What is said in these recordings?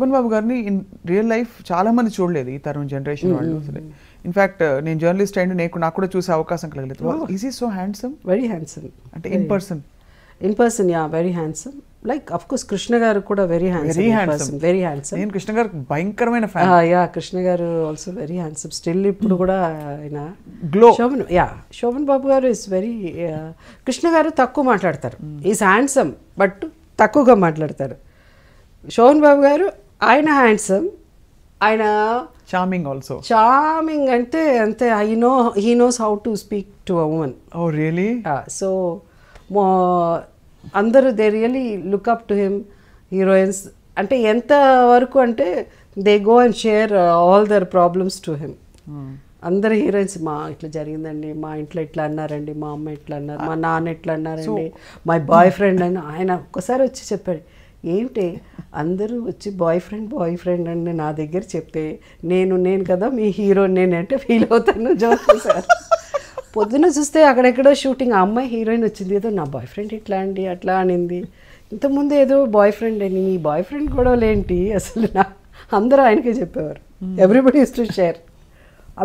శోభన్ బాబు గారిని in real life చాలా మంది చూడలేదు ఈ తరం జనరేషన్ వాళ్ళు. ఇన్ఫాక్ట్ నేను జర్నలిస్ట్ అయిన నాకు కూడా చూసే అవకాశం కలగలేదు. Is he so handsome? Very handsome. అంటే in person yeah, very handsome. Like of course Krishna garu కూడా వెరీ హ్యాండ్సమ్, వెరీ హ్యాండ్సమ్. నేను కృష్ణ గారు భయంకరమైన ఫ్యాన్. యా, కృష్ణ గారు ఆల్సో వెరీ హ్యాండ్సమ్ స్టిల్. ఇప్పుడు కూడా ఆయన గ్లో. శోభన్ బాబు గారు ఇస్ వెరీ, కృష్ణ గారు తక్కువ మాట్లాడతారు. ఈజ్ హ్యాండ్సమ్ బట్ తక్కువగా మాట్లాడతారు. శోభన్ బాబు గారు ఆయన హ్యాండ్సమ్, ఆయన చార్మింగ్ ఆల్సో. చార్మింగ్ అంటే అంతే. He knows how to speak to a woman. Oh really? So అందరూ they really look up to him. Heroines అంటే ఎంత వరకు అంటే they go and share all their problems to him. అందరు heroines, మా ఇట్లా జరిగిందండి, మా ఇంట్లో ఇట్లా అన్నారండి, మా అమ్మ ఇట్లా అన్నారు, మా నాన్న ఇట్లా అన్నారండి, మై బాయ్ ఫ్రెండ్ అని ఆయన ఒక్కసారి వచ్చి చెప్పాడు. ఏమిటి అందరూ వచ్చి బాయ్ ఫ్రెండ్ అని నా దగ్గర చెప్తే నేను కదా మీ హీరో నేనంటే ఫీల్ అవుతాను. Joke sir. పొద్దున్న చూస్తే అక్కడెక్కడో షూటింగ్, ఆ అమ్మాయి హీరోయిన్ వచ్చింది, ఏదో నా బాయ్ ఫ్రెండ్ ఇట్లా అండి అట్లా అనింది, ఇంతకుముందు ఏదో బాయ్ ఫ్రెండ్ అని, మీ బాయ్ ఫ్రెండ్ గొడవలేంటి అసలు అందరూ ఆయనకే చెప్పేవారు. Everybody use to share.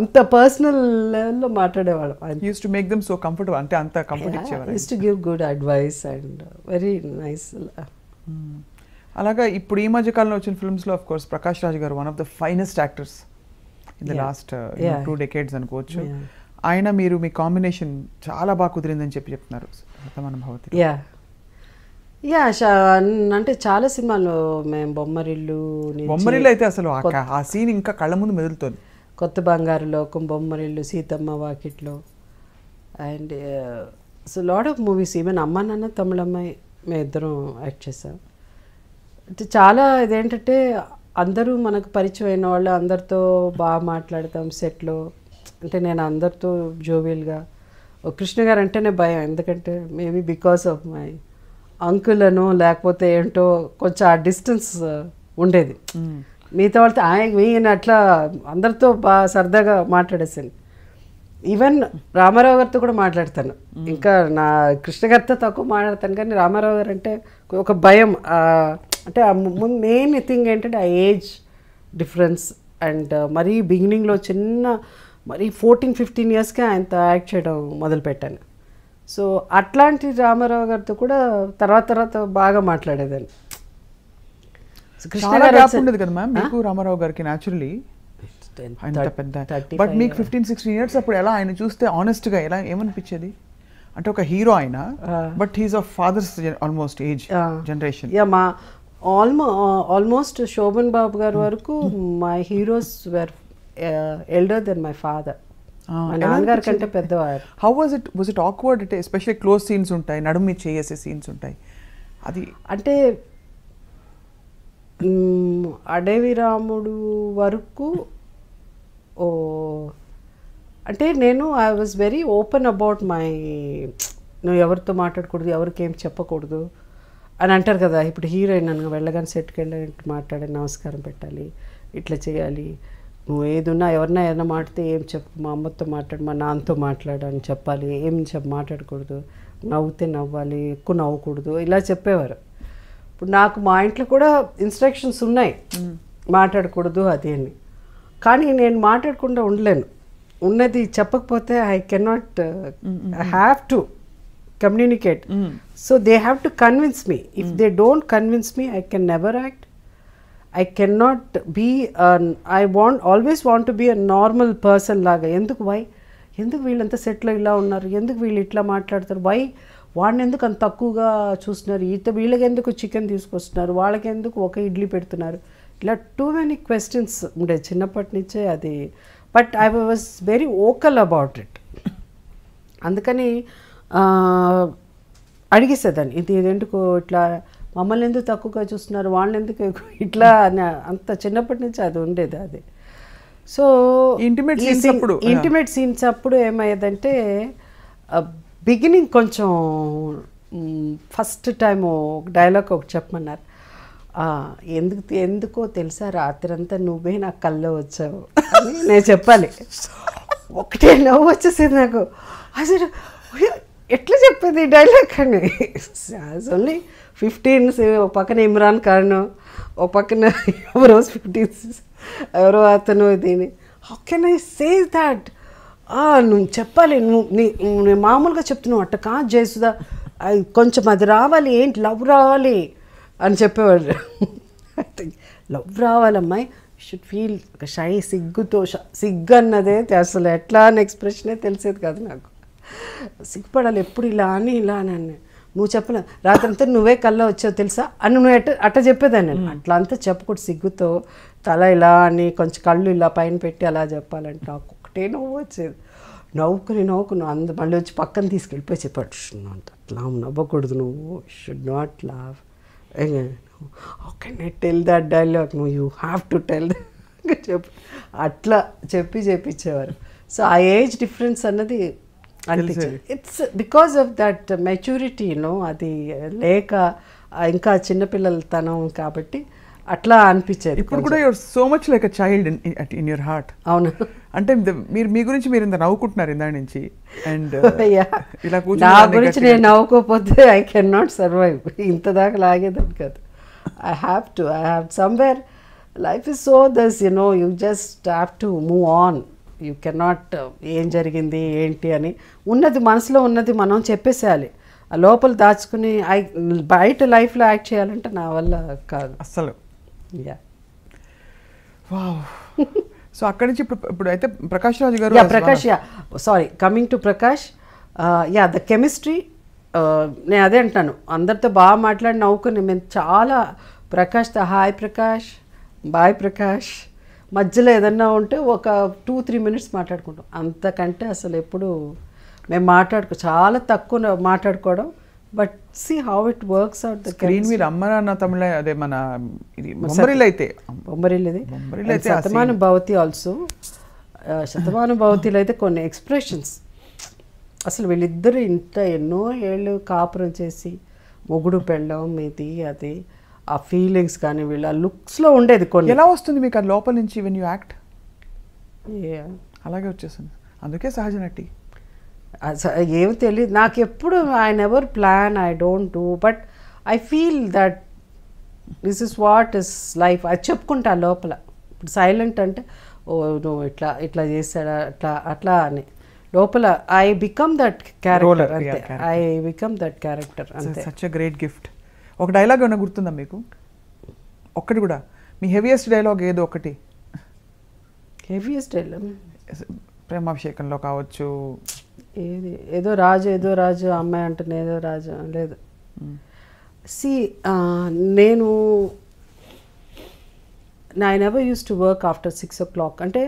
అంత పర్సనల్ లెవెల్లో మాట్లాడేవాడు. Use to make them so comfortable. అంటే అంత కంఫర్ట్ ఇచ్చేవారు. Use to give good advice and very nice. అలాగా ఇప్పుడు ఈ మధ్య కాలంలో వచ్చిన ఫిల్మ్స్లో ఆఫ్ కోర్స్ ప్రకాష్ రాజ్ గారు one of the finest actors in the last 2 decades అనుకోవచ్చు. ఆయన మీరు మీ కాంబినేషన్ చాలా బాగా కుదిరిందని చెప్తున్నారు. శతమానం భవతి. యా, అంటే చాలా సినిమాలు మేము బొమ్మరిల్లు అయితే అసలు ఆ సీన్ ఇంకా కళ్ళ ముందు మెదులుతుంది. కొత్త బంగారు లోకం, బొమ్మరిల్లు, సీతమ్మ వాకిట్లో and so lot of movies. Even అమ్మ నాన్న తమిళమ్మాయి మేము ఇద్దరం యాక్ట్ చేసాం. అంటే చాలా ఇదేంటంటే అందరూ మనకు పరిచయం అయిన వాళ్ళు, అందరితో బాగా మాట్లాడతాం సెట్లో. అంటే నేను అందరితో జోవియల్గా. కృష్ణ గారు అంటేనే భయం, ఎందుకంటే maybe because of my uncle అనో లేకపోతే ఏంటో కొంచెం ఆ డిస్టెన్స్ ఉండేది. మిగతా వాళ్ళతో ఈయన అట్లా అందరితో బాగా సరదాగా మాట్లాడేసాను. ఈవెన్ రామారావు గారితో కూడా మాట్లాడతాను. ఇంకా నా కృష్ణ గారితో తక్కువ మాట్లాడతాను, కానీ రామారావు గారు అంటే ఒక భయం. అంటే మెయిన్ థింగ్ ఏంటంటే ఆ ఏజ్ డిఫరెన్స్. అండ్ మరీ బిగినింగ్లో మరీ 14-15 yearsకే ఆయనతో యాక్ట్ చేయడం మొదలుపెట్టాను. సో అట్లాంటి రామారావు గారితో కూడా తర్వాత బాగా మాట్లాడేదాన్ని. కృష్ణ గారు ఉండేది కదా మ్యామ్ మీకు రామారావు గారికి న్యాచురలీ. బట్ మీకు 15-16 years అప్పుడు ఎలా ఆయన చూస్తే ఆనెస్ట్గా ఎలా ఏమనిపించేది? అంటే ఒక హీరో ఆయన, but he's of father's almost age generation. Yeah, మా ఆల్మోస్ట్ శోభన్ బాబు గారి వరకు my heroes were elder than my father. మా నాన్నగారి కంటే పెద్దవారు. How was it awkward? అంటే ఎస్పెషల్లీ క్లోజ్ సీన్స్ ఉంటాయి, నడుము చేసే సీన్స్ ఉంటాయి. అది అంటే అడవి రాముడు వరకు అంటే నేను I was very open about my, నువ్వు ఎవరితో మాట్లాడకూడదు, ఎవరికి ఏం చెప్పకూడదు అని అంటారు కదా. ఇప్పుడు హీరోయిన్ అనగా వెళ్ళగానే సెట్కి వెళ్ళి మాట్లాడి నమస్కారం పెట్టాలి, ఇట్లా చేయాలి, నువ్వు ఏదున్నా ఎవరన్నా ఏదైనా మాట్లాడితే ఏం చెప్పు, మా అమ్మతో మాట్లాడు, మా నాన్నతో మాట్లాడు అని చెప్పాలి, ఏం మాట్లాడకూడదు, నవ్వుతే నవ్వాలి, ఎక్కువ నవ్వకూడదు, ఇలా చెప్పేవారు. ఇప్పుడు నాకు మా ఇంట్లో కూడా ఇన్స్ట్రక్షన్స్ ఉన్నాయి, మాట్లాడకూడదు అది అని. కానీ నేను మాట్లాడకుండా ఉండలేను. ఉన్నది చెప్పకపోతే I cannot, I have to communicate. So they have to convince me. If they don't convince me I can never act. I cannot be, I always want to be a normal person లాగా. ఎందుకు వీళ్ళంతా సెట్లో ఇలా ఉన్నారు, ఎందుకు వీళ్ళు ఇట్లా మాట్లాడతారు, వాడిని ఎందుకు అంత తక్కువగా చూస్తున్నారు, వీళ్ళకి ఎందుకు చికెన్ తీసుకొస్తున్నారు, వాళ్ళకి ఎందుకు ఒక ఇడ్లీ పెడుతున్నారు, ఇలా టూ మెనీ క్వశ్చన్స్ ఉండేది చిన్నప్పటి నుంచే అది. But I was very vocal about it. అందుకని అడిగేసేదాన్ని, ఇదేందుకు ఇట్లా మమ్మల్ని ఎందుకు తక్కువగా చూస్తున్నారు, వాళ్ళని ఎందుకు ఇట్లా అని. అంత చిన్నప్పటి నుంచి అది ఉండేది. అది సో ఇంటిమేట్ సీన్స్ అప్పుడు ఏమయ్యేదంటే బిగినింగ్ కొంచెం ఫస్ట్ టైము డైలాగ్ ఒకటి చెప్పమన్నారు. ఎందుకో తెలుసా రాత్రి అంతా నువ్వే నా కల్లో వచ్చావు అని నేను చెప్పాలి. ఒకటే నవ్వు వచ్చేసింది నాకు. అసలు ఎట్లా చెప్పేది ఈ డైలాగ్ అని. ఓన్లీ 15 ఒక పక్కన ఇమ్రాన్ ఖాన్, ఒక పక్కన ఎవరో 15 ఎవరో అతను. దీని how can I say that? నువ్వు చెప్పాలి, నువ్వు మామూలుగా చెప్తున్నావు అట్ట కాదు జయసుధా, కొంచెం అది రావాలి, ఏంటి లవ్ రావాలి అని చెప్పేవాడు. లవ్ రావాలమ్మాయి, షుడ్ ఫీల్ షై, సిగ్గుతో సిగ్గు అన్నదే అసలు ఎట్లా అని ఎక్స్ప్రెషనే తెలిసేది కాదు నాకు. సిగ్గుపడాలి ఎప్పుడు ఇలా అని ఇలా అని. నువ్వు చెప్పలే రాత్రంతా నువ్వే కల్లా వచ్చావు తెలుసా అని నువ్వు అట్ట చెప్పేదాన్ని. నేను అట్లా అంతా చెప్పకూడదు, సిగ్గుతో తల ఇలా అని కొంచెం కళ్ళు ఇలా పైన పెట్టి అలా చెప్పాలంటే నాకు ఒకటే నవ్వు వచ్చేది. నవ్వుకుని మళ్ళీ వచ్చి పక్కన తీసుకెళ్ళిపోయి చెప్పాడు, అట్లా నవ్వకూడదు, నువ్వు షుడ్ నాట్ లావ్. How can I tell that dialogue? నువ్వు యూ హ్యావ్ టు టెల్ చెప్పు. అట్లా చెప్పించేవారు. సో ఆ ఏజ్ డిఫరెన్స్ అన్నది అనిపించింది. It's because of that maturity, అది లేక ఇంకా చిన్నపిల్లల తనం కాబట్టి అట్లా అనిపించేది. ఇప్పుడు కూడా your so much like a child in your heart. అవును. అంటే మీరు మీ గురించి మీరు ఇంత నవ్వుకుంటున్నారు ఇందా నుంచి. అండ్ ఇలా నా గురించి నేను నవ్వుకోకపోతే ఐ కెన్ నాట్ సర్వైవ్. ఇంత దాకా లాగేదాన్ని కాదు. I have somewhere life is so thus you just have to move on. You cannot ఏం జరిగింది ఏంటి అని ఉన్నది మనసులో ఉన్నది మనం చెప్పేసేయాలి. ఆ లోపల దాచుకుని బయట లైఫ్లో యాక్ట్ చేయాలంటే నా వల్ల కాదు అస్సలు. సో అక్కడి నుంచి ఇప్పుడు అయితే ప్రకాష్ రాజ్ గారు, Prakash coming to Prakash, the chemistry. నేను అదే అంటాను, అందరితో బాగా మాట్లాడి నవ్వుకుని మేము చాలా ప్రకాష్తో హాయ్ ప్రకాష్, బాయ్ ప్రకాష్, మధ్యలో ఏదన్నా ఉంటే ఒక 2-3 minutes మాట్లాడుకుంటాం. అంతకంటే అసలు ఎప్పుడు మేము చాలా తక్కువ మాట్లాడుకోవడం. But see how it works out. The screen మీద అమ్మ నాన్న తమిళ, అదే మన ఇది బొమ్మరిల్లు అయితే శతమానుభవతి ఆల్సో. శతమానుభవతిలో అయితే కొన్ని ఎక్స్ప్రెషన్స్ అసలు వీళ్ళిద్దరు ఎన్నో ఏళ్ళు కాపురం చేసి మొగుడు పెళ్ళం ఇది అది ఆ ఫీలింగ్స్ కానీ వీళ్ళ లుక్స్లో ఉండేది. కొన్ని ఎలా వస్తుంది మీకు ఆ లోపల నుంచి వెన్ యూ యాక్ట్? అలాగే వచ్చేస్తుంది, అందుకే సహజ నటి. ఏమి తెలియదు నాకు ఎప్పుడు. I never plan, I don't do, but I feel that this is what is life. అది చెప్పుకుంటా లోపల. ఇప్పుడు సైలెంట్ అంటే ఓ నువ్వు ఇట్లా చేశాడా అట్లా అని లోపల ఐ బికమ్ దట్ క్యారెక్టర్ అంతే. ఐ బికమ్ దట్ క్యారెక్టర్ అంతే. Such a great gift. ఒక డైలాగ్ ఏమైనా గుర్తుందా మీకు? ఒక్కటి కూడా, మీ హెవీయెస్ట్ డైలాగ్ ఏదో ఒకటి. హెవీయెస్ట్ డైలాగ్ ప్రేమాభిషేకంలో కావచ్చు. ఏదో రాజు అమ్మాయి అంటుంది, ఏదో రాజు లేదు. నేను I never use to work after 6 o'clock. అంటే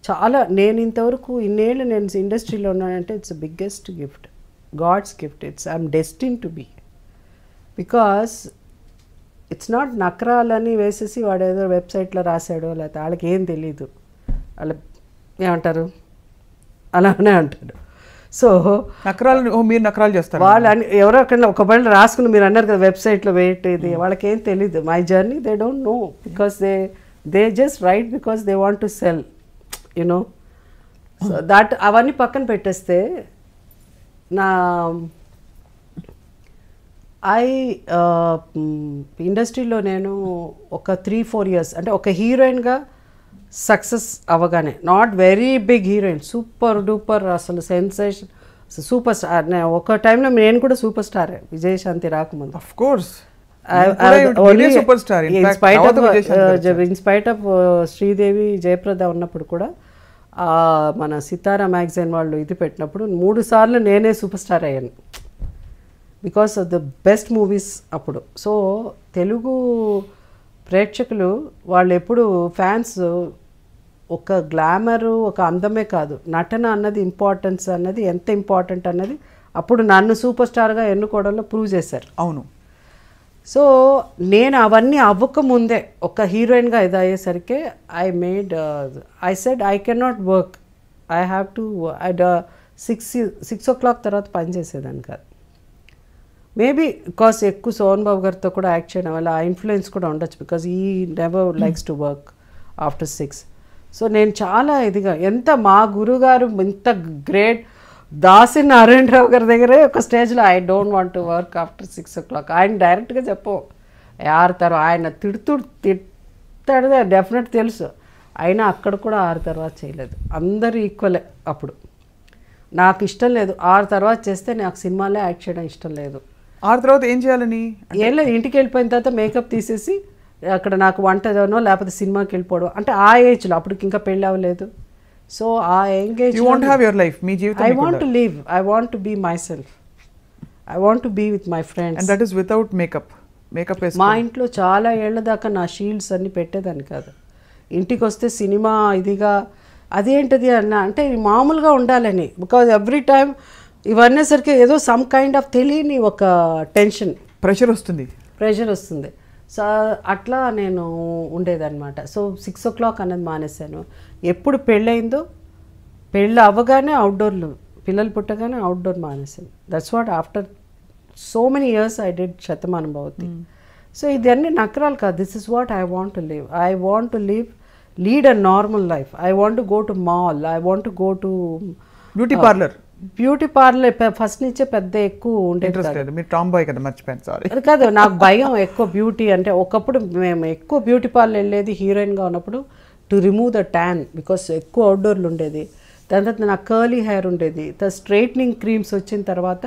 చాలా నేను ఇంతవరకు ఇన్నేళ్ళు నేను ఇండస్ట్రీలో ఉన్నానంటే it's biggest gift, God's gift. I'm destined to be. Because it's not నకరాలని వేసేసి వాడు ఏదో వెబ్సైట్లో రాశాడో లేకపోతే వాళ్ళకి ఏం తెలీదు, వాళ్ళ ఏమంటారు అలానే అంటాడు. సో మీరు నకరాలు చేస్తారు వాళ్ళు ఎవరో అక్కడ ఒకవేళ రాసుకుని మీరు అన్నారు కదా వెబ్సైట్లో వెయిట్ ఇది, వాళ్ళకి ఏం తెలీదు. My journey they don't know because they just right because they want to cell you know. So that అవన్నీ పక్కన పెట్టేస్తే నా ఇండస్ట్రీలో నేను ఒక 3-4 years అంటే ఒక హీరోయిన్గా సక్సెస్ అవ్వగానే, not very big heroine, super duper అసలు సెన్సేషన్, సూపర్ స్టార్. ఒక టైంలో నేను కూడా సూపర్ స్టారే విజయశాంతి రాకముందు. Of course in spite of Sridevi Jayaprada ఉన్నప్పుడు కూడా మన సితారా మ్యాగజైన్ వాళ్ళు ఇది పెట్టినప్పుడు 3 సార్లు నేనే సూపర్ స్టార్ అయ్యాను because of the best movies అప్పుడు. సో తెలుగు ప్రేక్షకులు వాళ్ళు ఎప్పుడు ఫ్యాన్స్ ఒక గ్లామరు ఒక అందమే కాదు, నటన అన్నది ఇంపార్టెన్స్ అన్నది ఎంత ఇంపార్టెంట్ అన్నది అప్పుడు నన్ను సూపర్ స్టార్గా ఎన్నుకోవడంలో ప్రూవ్ చేశారు. అవును. సో నేను అవన్నీ అవ్వకముందే ఒక హీరోయిన్గా ఇది అయ్యేసరికి I said I can not work, I have to 6 o'clock తర్వాత పనిచేసేదాన్ని కాదు. మేబీ బికాస్ ఎక్కువ సోహన్ బాబు గారితో కూడా యాక్ట్ చేయడం వల్ల ఆ ఇన్ఫ్లుయెన్స్ కూడా ఉండొచ్చు, బికాజ్ ఈ never likes to work after 6. So నేను చాలా ఇదిగా ఎంత మా గురుగారు ఇంత గ్రేట్ దాసి నారాయణరావు గారి దగ్గరే ఒక స్టేజ్లో I don't want to work after 6 o'clock ఆయన డైరెక్ట్గా చెప్పు 6 తర్వాత ఆయన తిడతాడు డెఫినెట్ తెలుసు, అయినా అక్కడ కూడా 6 తర్వాత చేయలేదు. అందరూ ఈక్వలే. అప్పుడు నాకు ఇష్టం లేదు 6 తర్వాత చేస్తే, నాకు సినిమాలే యాక్ట్ చేయడం ఇష్టం లేదు. 6 తర్వాత ఏం చేయాలని? ఏం లేదు, ఇంటికి వెళ్ళిపోయిన తర్వాత మేకప్ తీసేసి అక్కడ నాకు వంటనో లేకపోతే సినిమాకి వెళ్ళిపోవడం. అంటే ఆ ఏజ్లో అప్పటికి ఇంకా పెళ్ళి అవ్వలేదు. సో ఆ engage you want have your life, మీ జీవితం. I want to live, I want to be myself, I want to be with my friends. And that is without makeup. మా ఇంట్లో చాలా ఏళ్ల దాకా నా షీల్డ్స్ అన్ని పెట్టేదాన్ని కాదు. ఇంటికి వస్తే సినిమా ఇదిగా అదేంటిది అన్న అంటే మామూలుగా ఉండాలని. బికాజ్ ఎవ్రీ టైమ్ ఇవన్నీసరికి ఏదో సమ్ కైండ్ ఆఫ్ తెలియని ఒక టెన్షన్, ప్రెషర్ వస్తుంది. సో అట్లా నేను ఉండేదన్నమాట. సో 6 o'clock అన్నది మానేశాను. ఎప్పుడు పెళ్ళయిందో, పెళ్ళి అవ్వగానే అవుట్డోర్లు, పిల్లలు పుట్టగానే అవుట్డోర్ మానేశాను. That's what after so many years I did Shatamanam Bhavati. So ఇదన్నీ నకరాలు కాదు. This is what I want to live. I want to lead a normal life. I want to go to mall, I want to go to beauty parlour. First నుంచే పెద్ద ఎక్కువ ఉండేది. అది కాదు, నాకు భయం ఎక్కువ బ్యూటీ అంటే. ఒకప్పుడు మేము ఎక్కువ బ్యూటీ పార్లర్ వెళ్ళేది హీరోయిన్గా ఉన్నప్పుడు to remove the tan, because ఎక్కువ అవుట్డోర్లు ఉండేది. దాని తర్వాత నాకు కర్లీ హెయిర్ ఉండేది. స్ట్రైట్నింగ్ క్రీమ్స్ వచ్చిన తర్వాత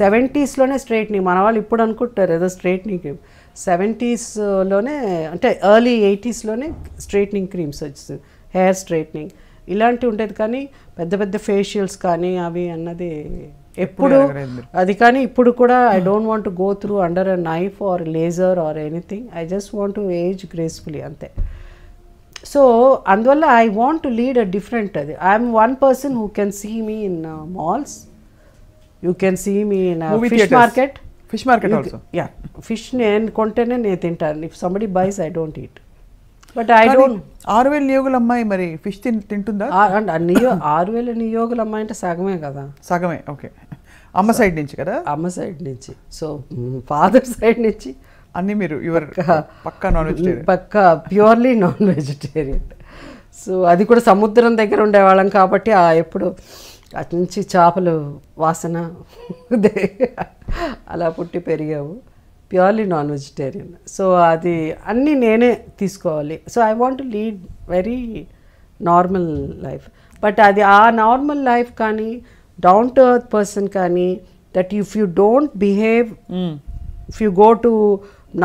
70sలోనే స్ట్రైట్నింగ్. మన వాళ్ళు ఇప్పుడు అనుకుంటారు ఏదో స్ట్రైట్నింగ్ క్రీమ్, 70sలోనే అంటే ఎర్లీ 80sలోనే స్ట్రైట్నింగ్ క్రీమ్స్ వచ్చింది, హెయిర్ స్ట్రైట్నింగ్ ఇలాంటివి ఉండేది. కానీ పెద్ద పెద్ద ఫేషియల్స్ కానీ అవి అన్నది ఎప్పుడు అది. కానీ ఇప్పుడు కూడా I don't want to go through under a knife or laser or anything. I just want to age gracefully అంతే. సో అందువల్ల I want to lead a different. అది I'm one person who can see me in malls, you can see me in fish market yeah. Fish నేను కొంటేనే నేను తింటాను. If somebody buys I don't eat. But I don't. 6,000 నియోగుల అమ్మాయి మరి fish తింటుందా? 6,000 నియోగుల అమ్మాయి అంటే సగమే కదా. సగమే, ఓకే. అమ్మ సైడ్ నుంచి కదా? అమ్మ సైడ్ నుంచి. సో ఫాదర్ సైడ్ నుంచి అన్నీ మీరు పక్కా నాన్ వెజిటేరియన్, పక్కా ప్యూర్లీ నాన్ వెజిటేరియన్. సో అది కూడా సముద్రం దగ్గర ఉండేవాళ్ళం కాబట్టి ఎప్పుడు అటు నుంచి చేపలు వాసన అలా పుట్టి పెరిగావు. Purely non vegetarian. సో అది అన్నీ నేనే తీసుకోవాలి. So I want to lead very normal life. But అది ఆ నార్మల్ లైఫ్ కానీ డౌన్ టు ఎర్త్ పర్సన్ కానీ that if you don't behave, if you go to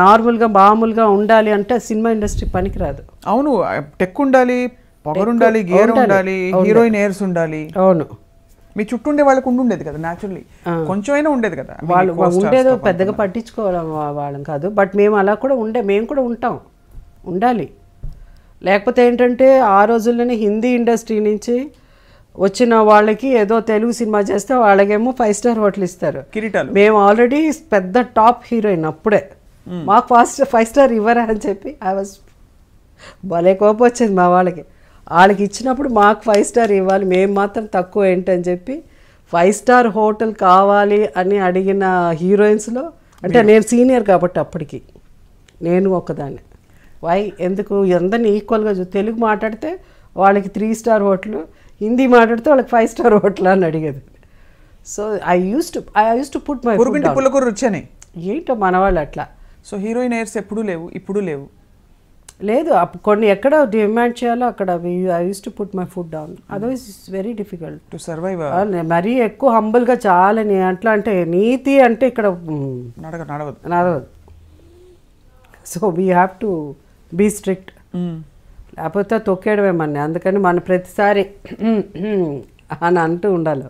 నార్మల్గా మామూలుగా ఉండాలి అంటే సినిమా ఇండస్ట్రీ పనికిరాదు. అవును, టెక్ ఉండాలి, పొగరు ఉండాలి, గేర్ ఉండాలి, హీరోయిన్ ఎయిర్స్ ఉండాలి. అవును, మీ చుట్టూ ఉండే వాళ్ళకు ఉండేది కదా, న్యాచురల్లీ కొంచెం అయినా ఉండేది కదా. వాళ్ళు ఉండేదో పెద్దగా పట్టించుకోవడం వాళ్ళం కాదు. బట్ మేము అలా కూడా మేము కూడా ఉండాలి. లేకపోతే ఏంటంటే ఆ రోజుల్లోనే హిందీ ఇండస్ట్రీ నుంచి వచ్చిన వాళ్ళకి ఏదో తెలుగు సినిమా చేస్తే వాళ్ళకేమో 5 star హోటల్ ఇస్తారు, కిరీటాలు. మేము ఆల్రెడీ పెద్ద టాప్ హీరోయిన్ అప్పుడే, మాకు 5 star ఇవ్వరా అని చెప్పి ఐ వాజ్ భలే కోపం వచ్చేది మా వాళ్ళకి ఇచ్చినప్పుడు మాకు 5 star ఇవ్వాలి, మేము మాత్రం తక్కువ ఏంటని చెప్పి 5 star హోటల్ కావాలి అని అడిగిన హీరోయిన్స్లో అంటే నేను సీనియర్ కాబట్టి అప్పటికి నేను ఒకదాన్ని. ఎందుకు అందరినీ ఈక్వల్గా తెలుగు మాట్లాడితే వాళ్ళకి 3 star హోటల్, హిందీ మాట్లాడితే వాళ్ళకి 5 star హోటల్ అని అడిగేది. So I use to put my పుల్లకూర రుచి ఏంటో మనవాళ్ళు అట్లా. సో హీరోయిన్ ఎయిర్స్ ఎప్పుడు లేవు, ఇప్పుడు లేవు. లేదు, కొన్ని ఎక్కడ డిమాండ్ చేయాలో అక్కడ I use to put my food down. Otherwise it's very difficult to survive. మరీ ఎక్కువ హంబుల్గా చాలా అట్లా అంటే నీతి అంటే ఇక్కడ నడవదు. So we have to be strict, లేకపోతే తొక్కేయడమేమన్నా. అందుకని మన ప్రతిసారి అని అంటూ ఉండాలి.